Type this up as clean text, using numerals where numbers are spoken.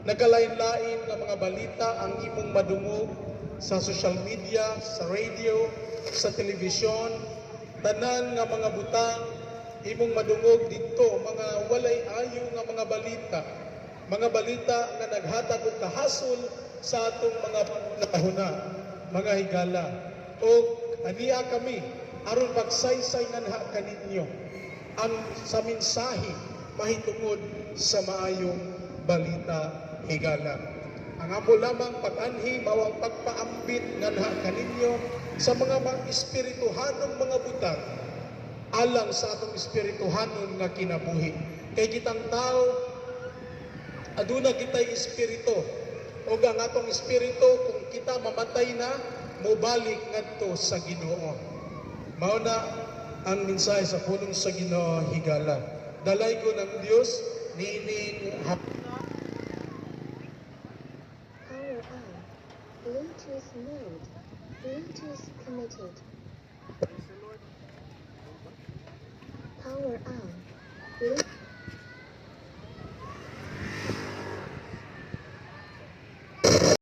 Nagkalain-lain nga mga balita ang imong madungog sa social media, sa radio, sa telebisyon, tanan nga mga butang imong madungog dito, mga walay ayo nga mga balita nga naghatag og kahasol sa atong mga pangunahuna, mga higala. O aniya kami aron pagsaysay nganha kaninyo ang sa mensahe mahitungod sa maayong balita higala. Ang amo lamang pag-anhi mawang pagpaambit nganha kaninyo sa mga espirituhanong mga butang alang sa atong espirituhanon nga kinabuhi. Kay kitang tao aduna kitay espiritu o ang atong espiritu kung kita mamatay na mobalik ngadto sa Ginoo. Mao na ang mensahe sa pulong sa Ginoo higala. Dalay ko ng Dios nining Power on. Bluetooth mode. Bluetooth committed. Power on. Bluetooth